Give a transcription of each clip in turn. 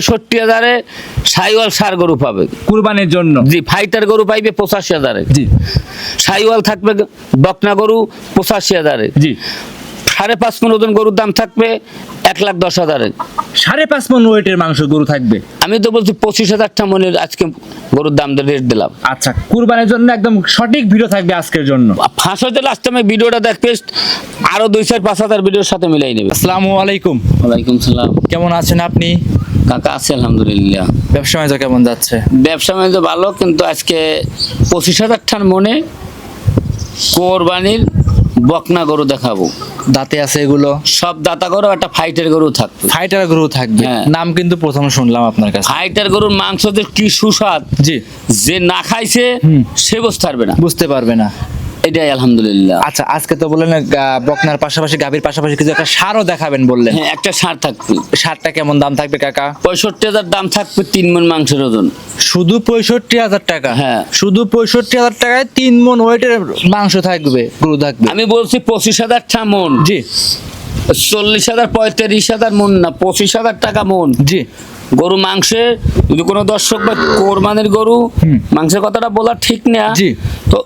65,000-এ সাইওয়াল সার গরু পাবে কুরবানির জন্য। জি, ফাইটার গরু পাইবে 85,000-এ। জি সাইওয়াল থাকবে বকনা গরু 85,000-এ। জি 5.5 মণ ওজন গরুর দাম থাকবে 1,10,000-এ। 5.5 মণ ওয়েটের মাংস গরু থাকবে। আমি তো বলছি 25,000 মনের আজকে গরুর দাম রেট দিলাম। আচ্ছা, কুরবানির জন্য একদম সঠিক ভিডিও থাকবে আজকের জন্য। ফাঁস হতে লাস্ট টাইমে ভিডিওটা দেখবে, আরো 2-4-5,000 ভিডিওর সাথে মিলাই নেবে। আসসালামু আলাইকুম। ওয়ালাইকুম সালাম। কেমন আছেন আপনি? কাকা আছে আলহামদুলিল্লাহ। ব্যবসা বাণিজ্য কেমন যাচ্ছে? ব্যবসা বাণিজ্য ভালো, কিন্তু আজকে 25,000 মনে কোরবানির বকনা গরু দেখাবো। দাঁতে আছে এগুলো? সব দাতা গরু, একটা ফাইটার গরু থাকবে। ফাইটার গরু থাকবে? হ্যাঁ। নাম কিন্তু প্রথম শুনলাম আপনার কাছে। ফাইটার গরুর মাংস যে কি সুস্বাদ, জি, যে না খাইছে সে বুঝতে পারবে না, বুঝতে পারবে না। এটাই আলহামদুলিল্লাহ। আচ্ছা, আজকে তো বললেন বকনার পাশাপাশি গাভীর পাশাপাশি কিছু একটা সারও দেখাবেন বললেন। হ্যাঁ, একটা ষাঁড় থাকবে। সারটা কেমন দাম থাকবে কাকা? 65,000 দাম থাকবে 3 মণ মাংসের ওজন। শুধু 65,000 টাকা? হ্যাঁ। শুধু 65,000 টাকায় 3 মণ ওয়েটের মাংস থাকবে, গরু থাকবে। আমি বলছি 25,000 মণ। জি 40,000 35,000 মণ না, 25,000 টাকা মণ জি গরু মাংসের। যদি কোনো দর্শক বা কোরবানির গরু মাংসের কথাটা বলা ঠিক না, জি। তো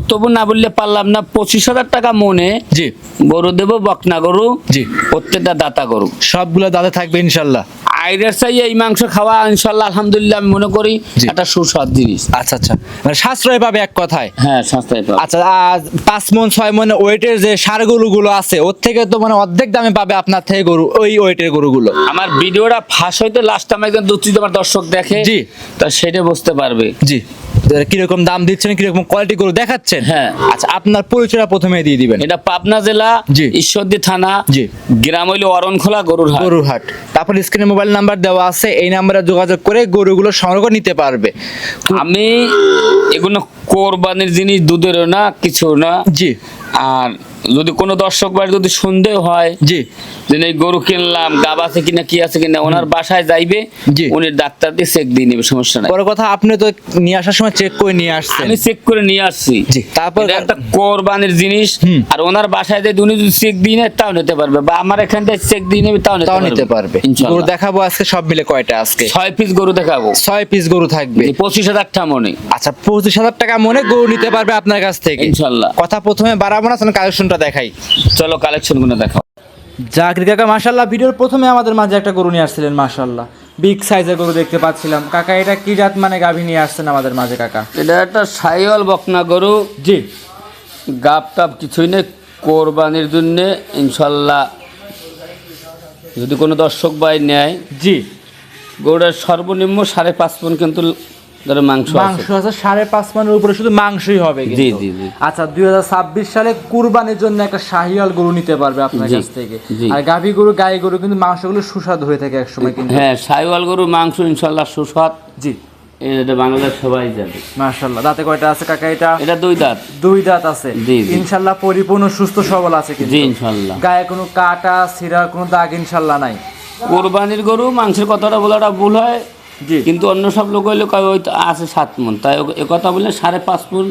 তবু না বললে পারলাম না। 25,000 টাকা মনে জি গরু দেবো, বকনা গরু। জি প্রত্যেকটা দাতা গরু সবগুলো দাদা থাকবে ইনশাল্লাহ। আইরের চাই এই মাংস খাওয়া ইনশাল্লাহ আলহামদুলিল্লাহ আমি মনে করি জি। একটা সুস্বাদ জিনিস। আচ্ছা আচ্ছা, মানে সাশ্রয় পাবে এক কথায়। হ্যাঁ, সস্তায় পাবে। আচ্ছা, 5 মণ 6 মণ ওয়েটের যে ষাঁড় গরুগুলো আছে ওর থেকে তো মানে অর্ধেক দামে পাবে আপনার থেকে গরু, ওই ওয়েটের গরুগুলো। আমার ভিডিওটা ফাঁস হইতে লাস্ট টাইম একজন দুটি আমার দর্শক দেখে, জি। তা সেটা বুঝতে পারবে। জি, কিরকম দাম দিচ্ছেন, কিরকম কোয়ালিটি গরু দেখাচ্ছেন। হ্যাঁ। আচ্ছা, আপনার পরিচয়টা প্রথমে দিয়ে দিবেন। এটা পাবনা জেলা, জি। ঈশ্বরদী থানা, জি। গ্রাম হইল অরণখোলা, গরুর হাট। গরুর হাট। তারপর স্ক্রিনে মোবাইল নাম্বার দেওয়া আছে, এই নাম্বারে যোগাযোগ করে গরুগুলো সংগ্রহ করে নিতে পারবে। আমি এগুলো কোরবানির জিনিস, দুধেরও না, কিছু না। জি আর যদি কোনো দর্শক ভাই যদি সন্দেহ হয় জি যে এই গরু কিনলাম, গাব আছে কিনা, কি আছে কিনা, ওনার বাসায় যাইবে, জি। উনি ডাক্তার দিয়ে চেক দিয়ে নেবে, সমস্যা নাই। বড় কথা, আপনি তো নিয়ে আসার সময় চেক করে নিয়ে আসছেন। আমি চেক করে নিয়ে আসছি। জি, তারপর এটা একটা কোরবানির জিনিস। আর ওনার বাসায় যে উনি যদি চেক দিয়ে নেয় তাও নিতে পারবে, বা আমার এখান থেকে চেক দিয়ে নেবে তাও নিতে পারবে। গরু ইনশাআল্লাহ। দেখাবো আজকে সব মিলে কয়টা? আজকে 6 পিস গরু দেখাবো। 6 পিস গরু থাকবে। 25,000 মনে। আচ্ছা, 25,000 টাকা মনে গরু নিতে পারবে আপনার কাছ থেকে ইনশাআল্লাহ। কথা প্রথমে বাড়াবো না, কালেকশনটা দেখাই। চলো কালেকশন গুলো দেখাও। জাকির কাকা মাশাআল্লাহ, ভিডিওর প্রথমে আমাদের মাঝে একটা গরু নিয়ে আসছিলেন, মাশাআল্লাহ বিগ সাইজের গরু দেখতে পাচ্ছিলাম। কাকা, এটা কি জাত মানে গাভী নিয়ে আসছেন আমাদের মাঝে কাকা? এটা একটা সাইওয়াল বকনা গরু। জি গাব টাপ কিছুই নেই, কোরবানির জন্য ইনশাল্লাহ। যদি কোনো দর্শক ভাই নেয়, জি, গরুটার সর্বনিম্ন 5.5 মণ কিন্তু ধরো মাংস মাংস আছে। আছে 5.5 মণের উপরে, শুধু মাংসই হবে জি কিন্তু। জি জি। আচ্ছা, 2026 সালে কুরবানির জন্য একটা শাহিওয়াল গরু নিতে পারবে আপনার জি, কাছ থেকে। জি। আর গাভী গরু, গাই গরু কিন্তু মাংসগুলো সুস্বাদু হয়ে থাকে একসময় কিন্তু। হ্যাঁ, সাইওয়াল গরুর মাংস ইনশাল্লাহ সুস্বাদ। জি এটা বাংলাদেশ সবাই জানে। মাশাআল্লাহ। দাঁতে কয়টা আছে কাকা এটা? এটা 2 দাঁত। 2 দাঁত আছে। জি, জি। ইনশাআল্লাহ পরিপূর্ণ সুস্থ সবল আছে কিন্তু। জি ইনশাল্লাহ। গায়ে কোনো কাটা ছিঁড়ার কোনো দাগ ইনশাআল্লাহ নাই। কোরবানির গরু মাংসের কথাটা বলাটা ভুল হয়, জি কিন্তু অন্য সব লোক হইলে কয় ওই তো আছে 7 মণ, তাই এ কথা বলে 5.5 মণ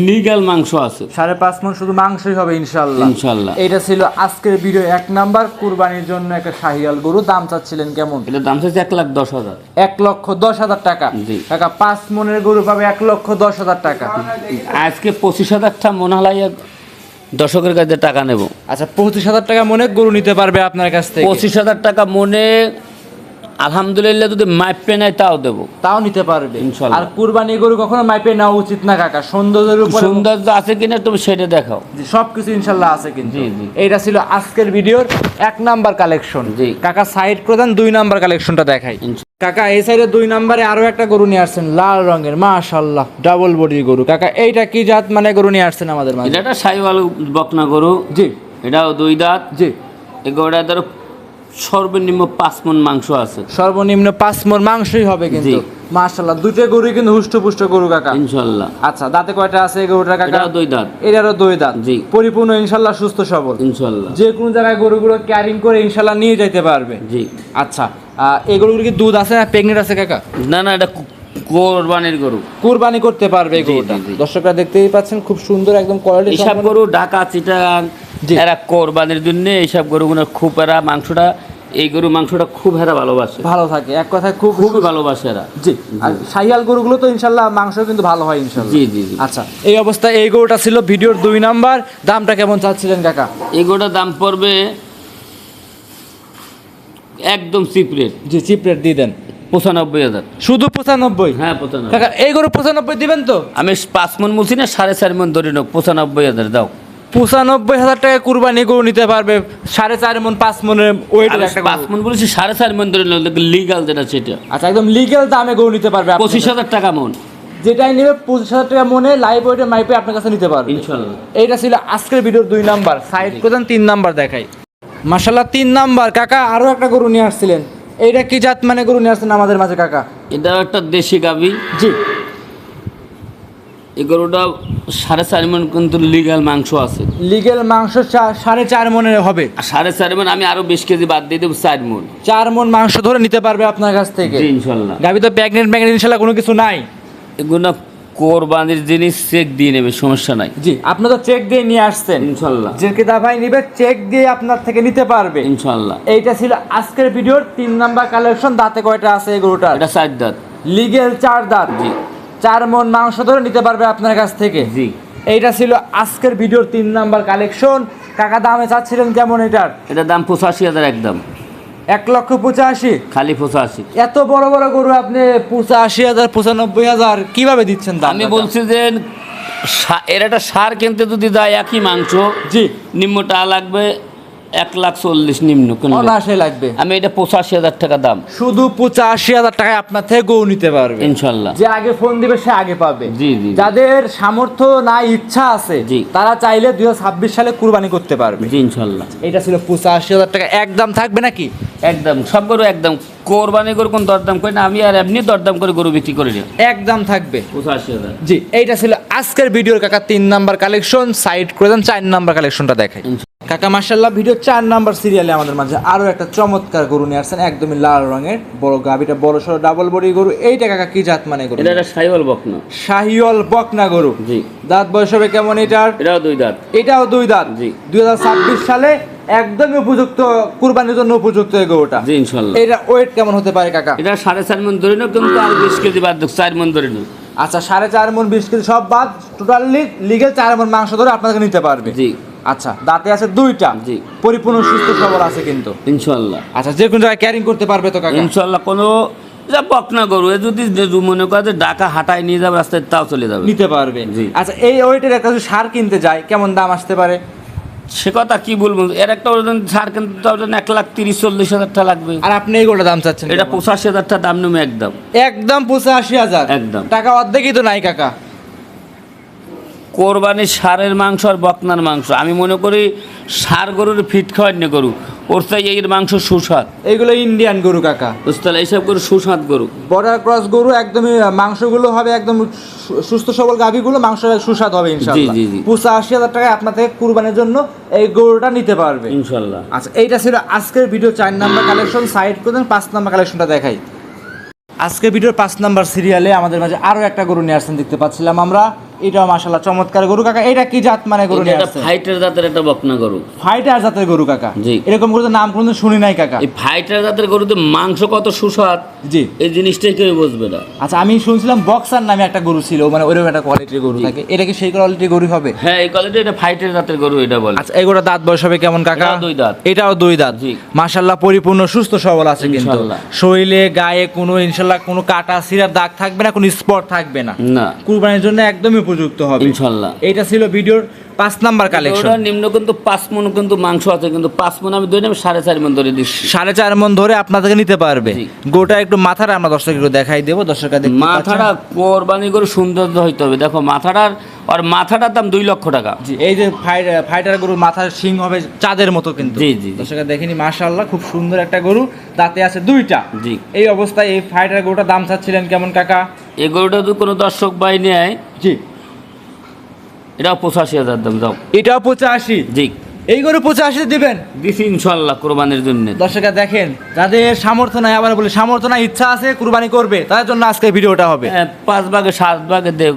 নিগাল মাংস আছে। 5.5 মণ শুধু মাংসই হবে ইনশাআল্লাহ। ইনশাল্লাহ। এটা ছিল আজকের ভিডিও 1 নাম্বার কুরবানির জন্য একটা শাহিওয়াল গরু। দাম চাচ্ছিলেন কেমন? এটার দাম চাইছে 1,10,000। 1,10,000 টাকা। জি। কাকা, 5 মণের গরু পাবে 1,10,000 টাকা। আজকে 25,000 মন হালাই দর্শকের কাছে টাকা নেব। আচ্ছা, 25,000 টাকা মনে গরু নিতে পারবে আপনার কাছ থেকে। 25,000 টাকা মনে আলহামদুলিল্লাহ, যদি মাইপে নেয় তাও দেবো, তাও নিতে পারবে ইনশাআল্লাহ। আর কুরবানি গরু কখনো মাইপে নেওয়া উচিত না কাকা, সৌন্দর্যের উপর সৌন্দর্য আছে কিনা তুমি সেটা দেখাও। সবকিছু ইনশাআল্লাহ আছে কিন্তু। জি, জি। এইটা ছিল আজকের ভিডিওর 1 নাম্বার কালেকশন। জি। কাকা, সাইড প্রধান 2 নাম্বার কালেকশনটা দেখাই। কাকা, এই সাইডে 2 নাম্বারে আরো একটা গরু নিয়ে আসছেন, লাল রঙের, মাশাআল্লাহ ডাবল বডির গরু। কাকা, এইটা কি জাত মানে গরু নিয়ে আসছেন আমাদের মাঝে? এটা একটা সাইওয়াল বকনা গরু। জি এটাও 2 দাঁত। জি। এই গরুটা ধরো সর্বনিম্ন 5 মণ মাংস আছে। সর্বনিম্ন 5 মণ মাংসই হবে কিন্তু। জি। মাশাআল্লাহ, দুটো গরুই কিন্তু হুষ্টপুষ্ট গরু কাকা। ইনশাআল্লাহ। আচ্ছা, দাঁতে কয়টা আছে এই গরুটার কাকা? এটাও 2 দাঁত। এটারও 2 দাঁত। জি। পরিপূর্ণ ইনশাআল্লাহ সুস্থ সবল। ইনশাআল্লাহ। যে কোনো জায়গায় গরুগুলো ক্যারিং করে ইনশাআল্লাহ নিয়ে যেতে পারবে। জি। আচ্ছা, এই গরুগুলো কি দুধ আছে না প্রেগনেন্ট আছে কাকা? না না, এটা কোরবানির গরু। কুরবানি করতে পারবে এই জি, গরুটা। জি, জি। দর্শকরা দেখতেই পাচ্ছেন, খুব সুন্দর একদম কোয়ালিটি এইসব সম্পন্ন। গরু ঢাকা চিটাগাং জি। এরা কোরবানির জন্য এইসব গরুগুলোর খুব এরা মাংসটা এই গরু মাংসটা খুব হেরা ভালোবাসে, ভালো থাকে, এক কথায় খুব খুবই ভালোবাসে এরা। জি। আর শাহিয়াল গরুগুলো তো ইনশাল্লাহ মাংস কিন্তু ভালো হয় ইনশাল্লাহ। জি জি জি। আচ্ছা, এই অবস্থায় এই গরুটা ছিল ভিডিওর 2 নাম্বার। দামটা কেমন চাচ্ছিলেন কাকা? এই গরুটার দাম পড়বে একদম চিপ রেট। জি, চিপ রেট দিয়ে দেন। 95,000। শুধু 95? হ্যাঁ 95। কাকা এই গরু 95 দিবেন তো? আমি 5 মন বলছি না, 4.5 মন ধরে নাও, 95,000 দাও। 95,000 টাকা কুরবানি গরু নিতে পারবে 4.5 মন 5 মনের ওয়েটের একটা 5 মন বলেছি, 4.5 মন ধরে নাও, লিগাল যেটা সেটা। আচ্ছা, একদম লিগ্যাল দামে গরু নিতে পারবে। 25,000 টাকা মন। যেটাই নেবে 25,000 টাকা মনে লাইভ ওয়েটের মাইপে আপনার কাছে নিতে পারবে ইনশাআল্লাহ। এইটা ছিল আজকের ভিডিওর 2 নাম্বার। সাইড প্রধান 3 নাম্বার দেখাই। মাশাআল্লাহ 3 নাম্বার কাকা আরো একটা গরু নিয়ে আসছিলেন। এইটা কি জাত মানে গরু নিয়ে আসছেন আমাদের মাঝে কাকা? এটা একটা দেশি গাভী। জি। এই গরুটা 4.5 মন কিন্তু লিগাল মাংস আছে। লিগ্যাল মাংস 4.5 মনের হবে। আর 4.5 মন আমি আরো 20 কেজি বাদ দিয়ে দেবো, 4 মন। 4 মন মাংস ধরে নিতে পারবে আপনার কাছ থেকে। জি ইনশাআল্লাহ। গাভী তো প্রেগনেন্ট ইনশাআল্লাহ কোনো কিছু নাই। এগুলো কোরবানির জিনিস, চেক দিয়ে নেবে, সমস্যা নাই। জি, আপনি তো চেক দিয়ে নিয়ে আসছেন ইনশাআল্লাহ। যে কেদা ভাই নিবে চেক দিয়ে আপনার থেকে নিতে পারবে ইনশাআল্লাহ। এইটা ছিল আজকের ভিডিওর 3 নাম্বার কালেকশন। দাঁতে কয়টা আছে এই গরুটার? এটা 4 দাঁত। লিগ্যাল 4 দাঁত। জি। 4 মন মাংস ধরে নিতে পারবে আপনার কাছ থেকে। জি। এইটা ছিল আজকের ভিডিওর 3 নাম্বার কালেকশন। কাকা দামে চাচ্ছিলেন কেমন এটার? এটার দাম 85,000 একদম। 1,85,000? খালি 85। এত বড় বড় গরু আপনি 85,000 95,000 কিভাবে দিচ্ছেন দাম? আমি বলছি যে এর একটা সার কিনতে যদি যায় একই মাংস, জি, নিম্নটা লাগবে 1,40,000 নিম্ন কিনলে। অনায়াসে লাগবে। আমি এটা 85,000 টাকা দাম। শুধু 85,000 টাকায় আপনার থেকে গরু নিতে পারবে ইনশাআল্লাহ। যে আগে ফোন দিবে সে আগে পাবে। জি জি। যাদের সামর্থ্য না ইচ্ছা আছে জি। তারা চাইলে 2026 সালে কুরবানি করতে পারবে। জি ইনশাআল্লাহ। এটা ছিল 85,000 টাকা। একদম থাকবে নাকি? একদম সব গরু একদম। কোরবানি গরু কোন দরদাম করি না, আমি আর এমনি দরদাম করে গরু বিক্রি করি না। একদম থাকবে। 85,000। জি, এইটা ছিল আজকের ভিডিওর কাকা 3 নাম্বার কালেকশন। সাইড করে দেন 4 নাম্বার কালেকশনটা দেখাই। কাকা মাশাআল্লাহ ভিডিও 4 নাম্বার সিরিয়ালে আমাদের মাঝে আরো একটা চমৎকার গরু নিয়ে আসছেন, একদমই লাল রঙের বড় গাবিটা, বড় সড়ো ডাবল বডি গরু। এইটা কাকা কি জাত মানে গরু? এটা একটা শাহিওয়াল বকনা। শাহিওয়াল বকনা গরু। জি। দাঁত বয়স হবে কেমন এটার? এটাও 2 দাঁত। এটাও 2 দাঁত। জি। 2026 সালে একদমই উপযুক্ত, কুরবানির জন্য উপযুক্ত এই গরুটা। জি ইনশাআল্লাহ। এটা ওয়েট কেমন হতে পারে কাকা? এটা 4.5 মন ধরে নাও, কিন্তু আর 20 কেজি বাদ দাও, 4 মন ধরে নাও। আচ্ছা, 4.5 মন 20 কেজি সব বাদ, টোটালি লিগ্যাল 4 মন মাংস ধরে আপনাকে নিতে পারবে। জি। আচ্ছা, দাঁতে আছে 2টা। জি। পরিপূর্ণ সুস্থ সবল আছে কিন্তু ইনশাআল্লাহ। আচ্ছা, যে কোন জায়গায় ক্যারিং করতে পারবে তো কাকা? ইনশাআল্লাহ। কোনো যা বকনা গরু এ যদি মনে করে যে ঢাকা হাঁটায় নিয়ে যাবে রাস্তায়, তাও চলে যাবে, নিতে পারবে। জি। আচ্ছা, এই ওয়েটের একটা যদি সার কিনতে যায় কেমন দাম আসতে পারে? সে কথা কি বলবো, এর একটা ওজন ছাড় কিন্তু 1,30,000-1,40,000 টাকা লাগবে। আর আপনি এই গোটা দাম চাচ্ছেন? এটা 85,000 টাকা দাম নেবে একদম। একদম 85,000? একদম। টাকা অর্ধেকই তো নাই কাকা। কোরবানির ষাঁড়ের মাংস আর বকনার মাংস, আমি মনে করি ষাঁড় গরুর ফিট খাওয়ার না গরু, ওর চাই এর মাংস সুস্বাদ। এইগুলো ইন্ডিয়ান গরু কাকা, বুঝতে পারলে, এইসব গরু সুস্বাদ গরু। বর্ডার ক্রস গরু, একদমই মাংসগুলো হবে একদম সুস্থ সবল গাভীগুলো, মাংস সুস্বাদ হবে ইনশাআল্লাহ। জি, জি, জি। 85,000 টাকায় আপনার থেকে কুরবানির জন্য এই গরুটা নিতে পারবে ইনশাআল্লাহ। আচ্ছা, এইটা ছিল আজকের ভিডিও 4 নাম্বার কালেকশন। সাইড করে 5 নাম্বার কালেকশনটা দেখাই। আজকের ভিডিওর 5 নাম্বার সিরিয়ালে আমাদের মাঝে আরো একটা গরু নিয়ে আসছেন, দেখতে পাচ্ছিলাম আমরা। এটাও মাশাআল্লাহ চমৎকার গরু কাকা। এটা কি জাত মানে গরু নিয়ে এটা আসছেন? ফাইটার জাতের একটা বকনা গরু। ফাইটার জাতের গরু কাকা? জি। এরকম গরুর নাম কোনোদিন শুনি নাই কাকা। এই ফাইটার জাতের গরুতে মাংস কত সুস্বাদ, জি। এই জিনিসটাই কেউ বুঝবে না। আচ্ছা, আমি শুনছিলাম বক্সার নামে একটা গরু ছিল, মানে ওইরকম একটা কোয়ালিটির গরু থাকে। এটা কি সেই কোয়ালিটির গরু হবে? হ্যাঁ, এই কোয়ালিটি, এটা ফাইটার জাতের গরু এটা বলে। আচ্ছা, এগুলো দাঁত বয়স হবে কেমন কাকা? এটাও 2 দাঁত। এটাও 2 দাঁত। জি। মাশাআল্লাহ পরিপূর্ণ সুস্থ সবল আছে কিন্তু। ইনশাআল্লাহ। শরীরে গায়ে কোনো ইনশাআল্লাহ কোনো কাটা সিরার দাগ থাকবে না, কোনো স্পট থাকবে না। না। কুরবানির জন্য একদমই উপযুক্ত হবে ইনশাআল্লাহ। এটা ছিল ভিডিওর 5 নাম্বার কালেকশন। ওটা নিম্ন কিন্তু 5 মন কিন্তু মাংস আছে, কিন্তু 5 মন আমি ধরে নেব, 4.5 মন ধরে দিচ্ছি। 4.5 মন ধরে আপনাদেরকে নিতে পারবে। জি। গোটা একটু মাথাটা আমরা দর্শক একটু দেখাই দেবো, দর্শকরা দেখতে পাচ্ছেন। মাথাটা কোরবানি করে সৌন্দর্য হইতে হবে। দেখো মাথাটার, আর মাথাটার দাম 2 লক্ষ টাকা। জি, এই যে ফাইটার গরুর মাথার শিং হবে চাঁদের মতো কিন্তু। জি, জি, জি। দর্শকরা দেখেনি, মাশাআল্লাহ খুব সুন্দর একটা গরু, দাঁতে আছে 2টা। জি। এই অবস্থায় এই ফাইটার গরুটার দাম চাচ্ছিলেন কেমন কাকা? এই গরুটা যদি কোনো দর্শক ভাই নেয়, জি, এটাও 85,000 দাম দাও। এটাও 85? জি। এই গরু 85 দিবেন? দিছি ইনশাআল্লাহ কোরবানির জন্য। দর্শকরা দেখেন, যাদের সামর্থ্য নাই, আবার বলে সামর্থ্য নাই, ইচ্ছা আছে কুরবানি করবে, তাদের জন্য আজকে ভিডিওটা হবে। 5 ভাগে 7 ভাগে দেব,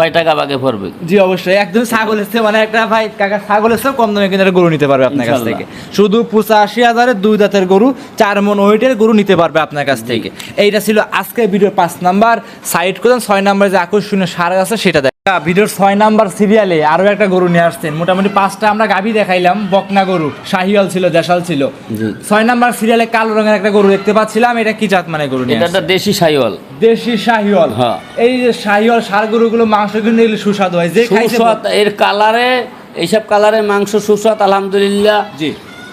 পাই টাকা বাগে পড়বে। জি অবশ্যই, একদম ছাগল এসছে মানে একটা ভাই কাকা ছাগল এসছে কম দামে কিন্তু একটা গরু নিতে পারবে আপনার কাছ ইনশাল্লাহ। থেকে। শুধু 85,000-এর 2 দাঁতের গরু 4 মণ ওয়েটের গরু নিতে পারবে আপনার কাছ থেকে। এইটা ছিল আজকের ভিডিওর 5 নাম্বার সাইড করেন। 6 নাম্বার যে আকর্ষণীয় সার আছে সেটা দেখ। ভিডিওর 6 নাম্বার সিরিয়ালে আরো একটা গরু নিয়ে আসছেন। মোটামুটি 5টা আমরা গাভী দেখাইলাম, বকনা গরু, শাহিওয়াল ছিল, দেশাল ছিল। জি। 6 নাম্বার সিরিয়ালে কালো রঙের একটা গরু দেখতে পাচ্ছিলাম। এটা কি জাত মানে গরু নিয়ে এটা একটা আসছেন? দেশি শাহিওয়াল। দেশি শাহিওয়াল। হ্যাঁ। এই যে শাহিওয়াল ষাঁড় গরুগুলো মাংস কিন্তু এগুলো সুস্বাদু হয়, যে খাইছে সুস্বাদ, এর কালারে, এইসব কালারে মাংস সুস্বাদ আলহামদুলিল্লাহ। জি।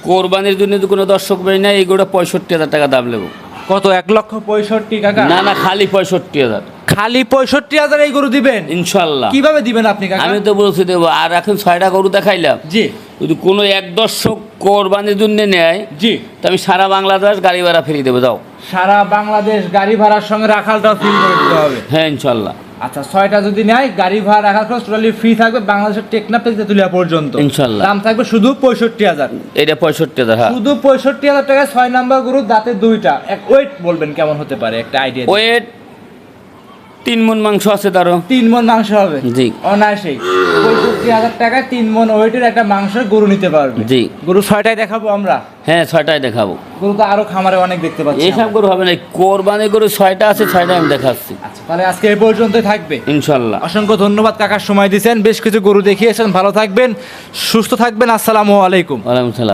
কোরবানির জন্য যদি কোনো দর্শক ভাই নাই, এইগুলো 65,000 টাকা দাম নেবো। কত? 1,65,000 কাকা? না না, খালি 65,000। খালি 65,000 এই গরু দিবেন? ইনশাল্লাহ। কিভাবে দিবেন আপনি কাকা? আমি তো বলছি দেবো। আর এখন 6টা গরু দেখাইলাম, জি যদি কোনো এক দর্শক কোরবানির জন্য নেয়, জি। তো আমি সারা বাংলাদেশ গাড়ি ভাড়া ফিরিয়ে দেবো। যাও। সারা বাংলাদেশ গাড়ি ভাড়ার সঙ্গে রাখালটাও ফ্রি করে দিতে হবে? হ্যাঁ ইনশাল্লাহ। আচ্ছা, 6টা যদি নেয় গাড়ি ভাড়া রাখার খরচ টোটালি ফ্রি থাকবে বাংলাদেশের টেকনাফ থেকে তেতুলিয়া পর্যন্ত। ইনশাল্লাহ। দাম থাকবে শুধু 65,000। এটা 65,000। হ্যাঁ। শুধু 65,000 টাকায় 6 নাম্বার গরু, দাঁতে 2টা। এক ওয়েট বলবেন কেমন হতে পারে একটা আইডিয়া? ওয়েট 3 মণ মাংস আছে তারও। 3 মণ মাংস হবে? জি। অনায়াসেই 65,000 টাকায় 3 মণ ওয়েটের একটা মাংসের গরু নিতে পারবে। জি। গরু 6টাই দেখাবো আমরা? হ্যাঁ 6টাই দেখাবো। গরু তো আরো খামারে অনেক দেখতে পাচ্ছি এইসব আমরা। গরু হবে না, কোরবানি গরু 6টা আছে, 6টা আমি দেখাচ্ছি আচ্ছা, তাহলে আজকে এই পর্যন্তই থাকবে। ইনশাল্লাহ। অসংখ্য ধন্যবাদ কাকার সময় দিয়েছেন, বেশ কিছু গরু দেখিয়েছেন। ভালো থাকবেন, সুস্থ থাকবেন। আসসালামু আলাইকুম। ওয়ালাইকুম সালাম।